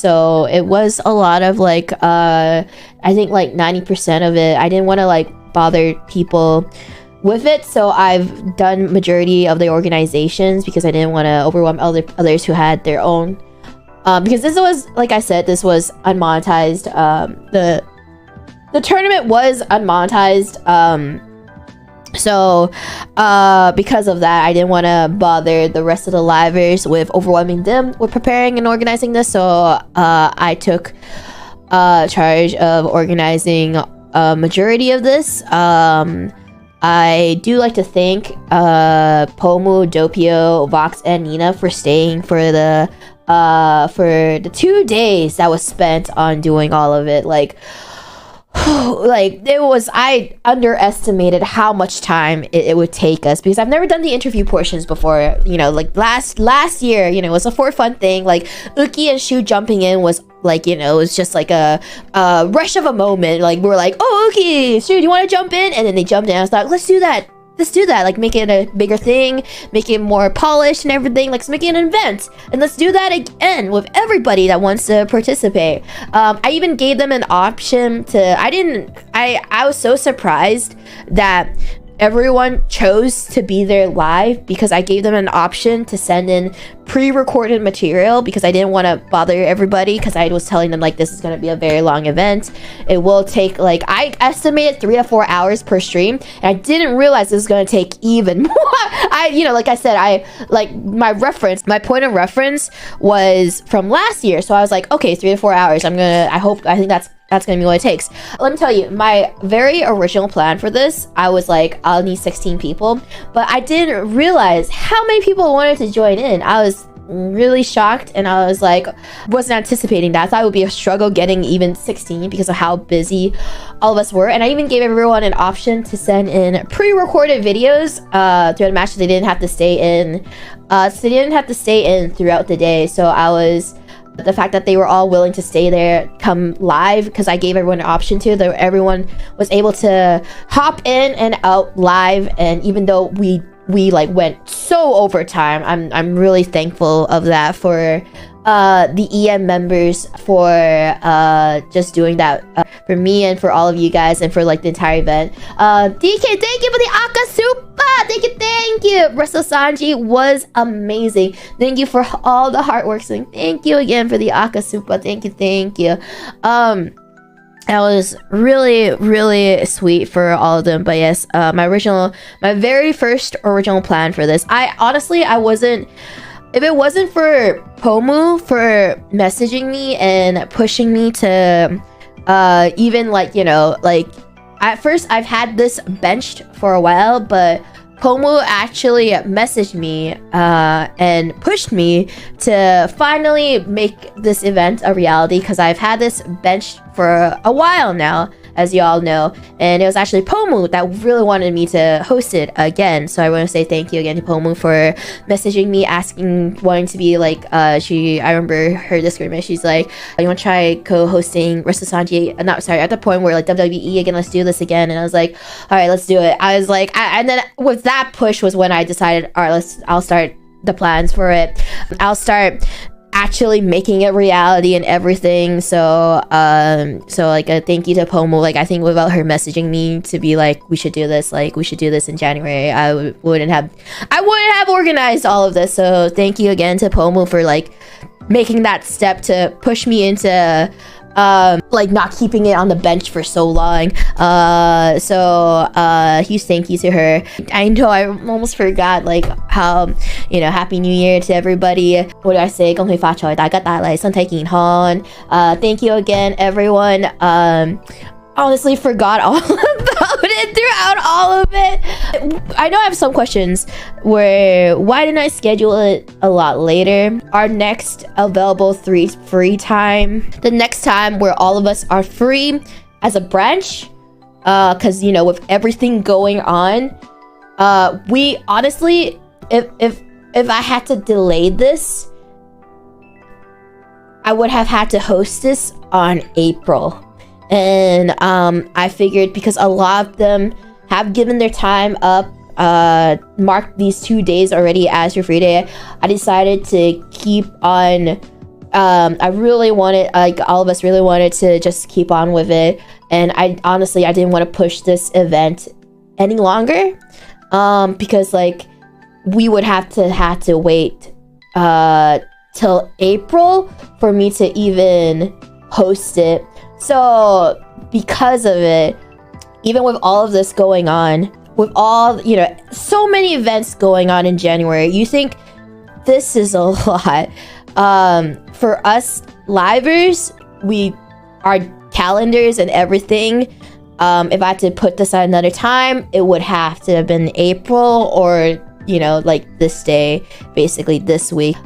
so it was a lot of like I think like 90% of it. I didn't want to like bother people with it, so I've done majority of the organizations because I didn't want to overwhelm others who had their own, because this was, like I said, this was unmonetized. The tournament was unmonetized, so because of that, I didn't want to bother the rest of the livers with overwhelming them with preparing and organizing this, so I took charge of organizing a majority of this. I do like to thank Pomu, Doppio, Vox, and Nina for staying for the 2 days that was spent on doing all of it. Like it was, I underestimated how much time it would take us, because I've never done the interview portions before, you know, like last year, you know, it was a for fun thing. Like Uki and Shu jumping in was like, you know, it was just like a rush of a moment. Like we were like, oh, Uki, Shu, do you want to jump in? And then they jumped in. I was like, let's do that, like make it a bigger thing, make it more polished and everything. Like, let's make it an event, and let's do that again with everybody that wants to participate. I even gave them an option to, I was so surprised that everyone chose to be there live, because I gave them an option to send in pre-recorded material, because I didn't want to bother everybody, because I was telling them like this is going to be a very long event. It will take, like, I estimated 3 to 4 hours per stream, and I didn't realize this was going to take even more. You know, like I said, my point of reference was from last year, so I was like, okay, 3 to 4 hours. I think that's gonna be what it takes. Let me tell you, my very original plan for this, I was like, I'll need 16 people, but I didn't realize how many people wanted to join in. I was really shocked, and I was like, wasn't anticipating that. I thought it would be a struggle getting even 16 because of how busy all of us were. And I even gave everyone an option to send in pre-recorded videos throughout the match, so they didn't have to stay in. Throughout the day. So the fact that they were all willing to stay there, come live, because I gave everyone an option to, that everyone was able to hop in and out live. And even though we like went so overtime, I'm really thankful of that for the EN members, for just doing that for me and for all of you guys, and for like the entire event. DK, thank you for the Akasupa. Thank you. Nijisanji was amazing. Thank you for all the hard work. Thank you again for the Akasupa. Thank you. That was really, really sweet for all of them. But yes, my very first original plan for this, if it wasn't for Pomu for messaging me and pushing me to even, like, you know, like, at first I've had this benched for a while, but Pomu actually messaged me and pushed me to finally make this event a reality, because I've had this benched for a while now, as you all know, and it was actually Pomu that really wanted me to host it again. So I want to say thank you again to Pomu for messaging me, wanting to be like, I remember her Discord message, she's like, you want to try co-hosting Nijisanji? At the point where like WWE again, let's do this again. And I was like, all right, let's do it. I was like, and then with that push was when I decided, all right, I'll start the plans for it. I'll start actually making it reality and everything. So like a thank you to Pomu. Like, I think without her messaging me to be like, we should do this in January, I wouldn't have organized all of this. So thank you again to Pomu for like making that step to push me into like not keeping it on the bench for so long. Huge thank you to her. I know I almost forgot like how, you know, Happy New Year to everybody. What do I say? 恭喜發財，大家帶嚟身體健康. Thank you again, everyone. Honestly forgot all about it throughout all of it. I know I have some questions where, why didn't I schedule it a lot later? Our next available free time, the next time where all of us are free as a branch, because, you know, with everything going on, we honestly, if I had to delay this, I would have had to host this on April. And I figured, because a lot of them have given their time up, marked these 2 days already as your free day, I decided to keep on I really wanted, like, all of us really wanted to just keep on with it, and I honestly didn't want to push this event any longer, because like we would have to wait till April for me to even host it. So because of it, even with all of this going on, with all, you know, so many events going on in January, you think this is a lot. For us livers, our calendars and everything, if I had to put this at another time, it would have to have been April, or, you know, like this day, basically this week.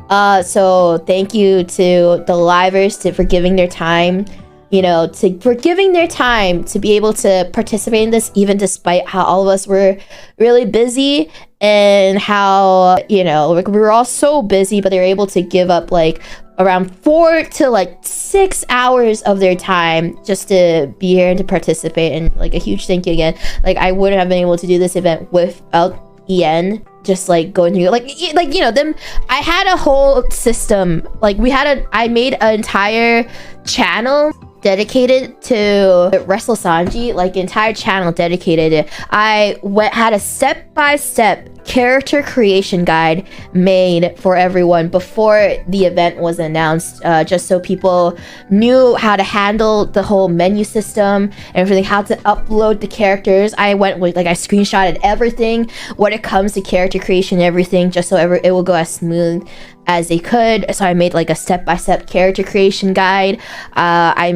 So thank you to the livers for giving their time, you know, for giving their time to be able to participate in this, even despite how all of us were really busy, and how, you know, like we were all so busy, but they were able to give up like around 4 to like 6 hours of their time just to be here and to participate. And like a huge thank you again. Like I wouldn't have been able to do this event without EN just like going through, like you know, them. I had a whole system, like I made an entire channel dedicated to WrestleSanji, like entire channel dedicated. I had a step-by-step character creation guide made for everyone before the event was announced, just so people knew how to handle the whole menu system and everything, how to upload the characters. I went with, like, I screenshotted everything when it comes to character creation and everything, just so it will go as smooth as they could. So I made like a step-by-step character creation guide. I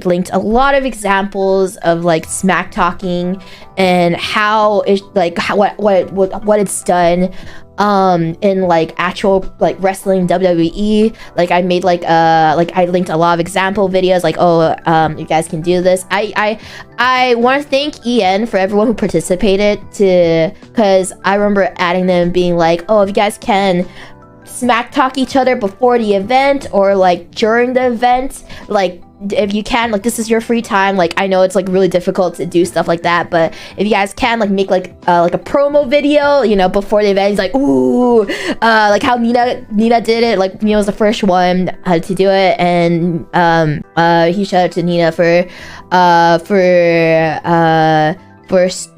linked a lot of examples of like smack talking and how it, like, what it's done in like actual like wrestling WWE. Like I made like I linked a lot of example videos, like, you guys can do this. I want to thank EN for everyone who participated, because I remember adding them being like, oh, if you guys can smack talk each other before the event or like during the event, like if you can, like, this is your free time. Like I know it's like really difficult to do stuff like that, but if you guys can, like, make like a promo video, you know, before the event. He's like, ooh, like how Nina did it. Like Nina was the first one to do it, and he shout out to Nina for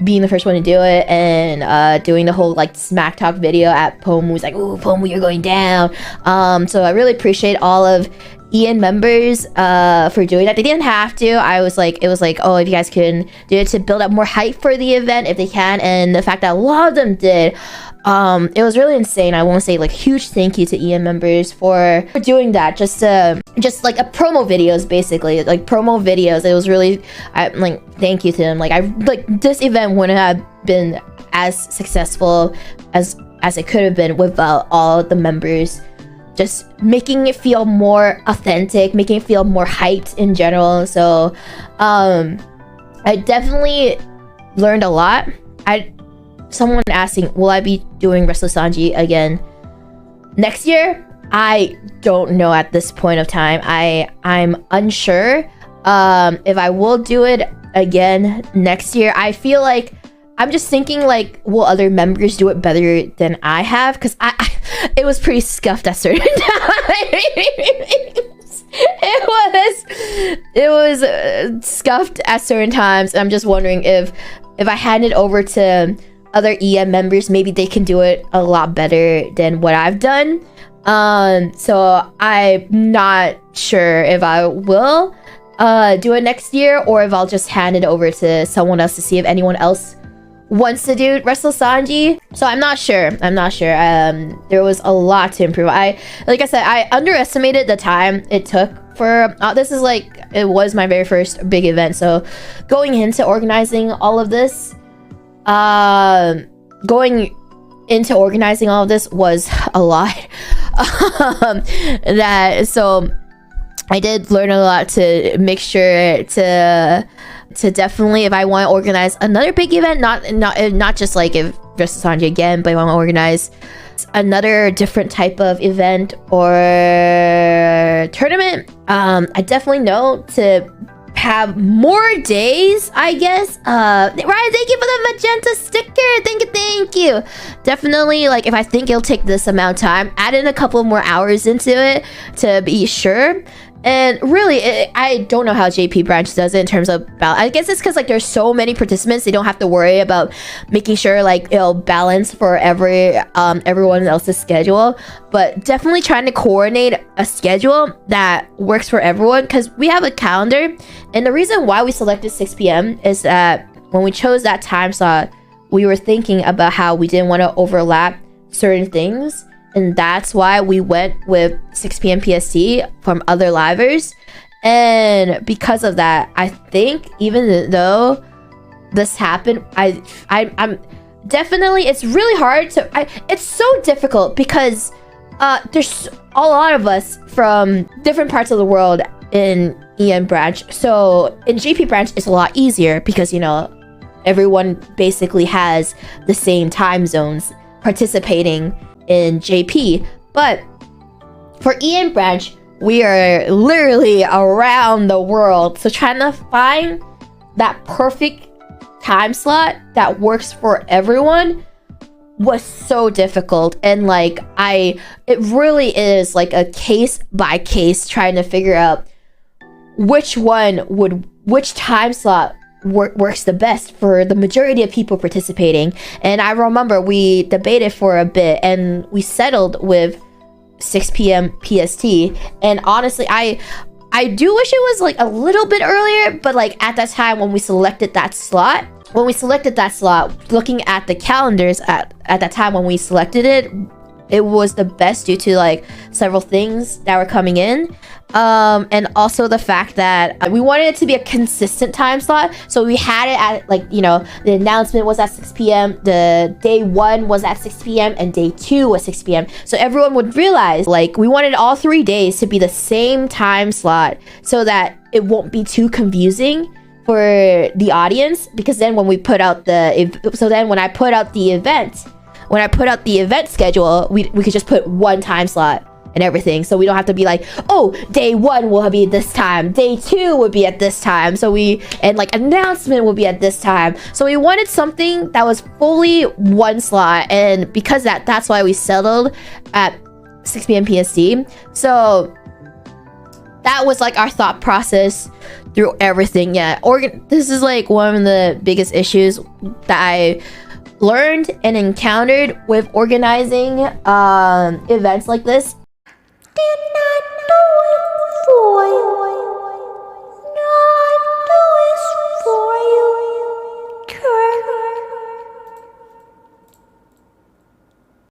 being the first one to do it, and doing the whole like smack talk video at Pomu. Was like, ooh, Pomu, you're going down. So I really appreciate all of EN members for doing that. They didn't have to. It was like, oh, if you guys can do it to build up more hype for the event, if they can. And the fact that a lot of them did, it was really insane. I want to say like huge thank you to EN members for doing that. Just like a promo videos, basically, like promo videos. It was really, thank you to them. Like this event wouldn't have been as successful as it could have been without all the members just making it feel more authentic, making it feel more hyped in general. So I definitely learned a lot. Someone asking, will I be doing WrestleSanji again next year? I don't know at this point of time. I'm unsure if I will do it again next year. I feel like I'm just thinking, like, will other members do it better than I have? Because it was pretty scuffed at certain times. It was scuffed at certain times. I'm just wondering if I hand it over to other EM members, maybe they can do it a lot better than what I've done. So I'm not sure if I will do it next year, or if I'll just hand it over to someone else to see if anyone else wants to do WrestleSanji. So I'm not sure. There was a lot to improve. Like I said, I underestimated the time it took for this is like, it was my very first big event. So going into organizing all of this, was a lot. So I did learn a lot to make sure to definitely, if I want to organize another big event, not just like if WrestleSanji again, but if I want to organize another different type of event or tournament, I definitely know to have more days, I guess. Ryan, thank you for the magenta sticker. Thank you. Definitely, like, if I think it'll take this amount of time, add in a couple more hours into it to be sure. And really, I don't know how JP Branch does it in terms of balance. I guess it's because like there's so many participants, they don't have to worry about making sure like it'll balance for everyone else's schedule. But definitely trying to coordinate a schedule that works for everyone, because we have a calendar. And the reason why we selected 6 p.m. is that when we chose that time slot, we were thinking about how we didn't want to overlap certain things. And that's why we went with 6 p.m. PST from other livers. And because of that, I think even though this happened, I'm definitely, it's really hard to, it's so difficult because there's a lot of us from different parts of the world in EN branch. So in GP branch, it's a lot easier because, you know, everyone basically has the same time zones participating in JP. But for EN branch, we are literally around the world, so trying to find that perfect time slot that works for everyone was so difficult. And like it really is like a case by case trying to figure out which time slot works the best for the majority of people participating. And I remember we debated for a bit and we settled with 6 p.m. PST. And honestly, I do wish it was like a little bit earlier, but like at that time when we selected that slot, looking at the calendars at that time when we selected it, it was the best due to like several things that were coming in. And also the fact that we wanted it to be a consistent time slot. So we had it at like, you know, the announcement was at 6 p.m. The day 1 was at 6 p.m. and day 2 was 6 p.m. So everyone would realize like we wanted all 3 days to be the same time slot so that it won't be too confusing for the audience. Because then when we put out when I put out the event schedule, we could just put one time slot and everything, so we don't have to be like, oh, day 1 will be at this time, day 2 would be at this time, and like announcement will be at this time. So we wanted something that was fully one slot, and because that's why we settled at 6 p.m. PST. So that was like our thought process through everything. Yeah, this is like one of the biggest issues that I learned and encountered with organizing events like this.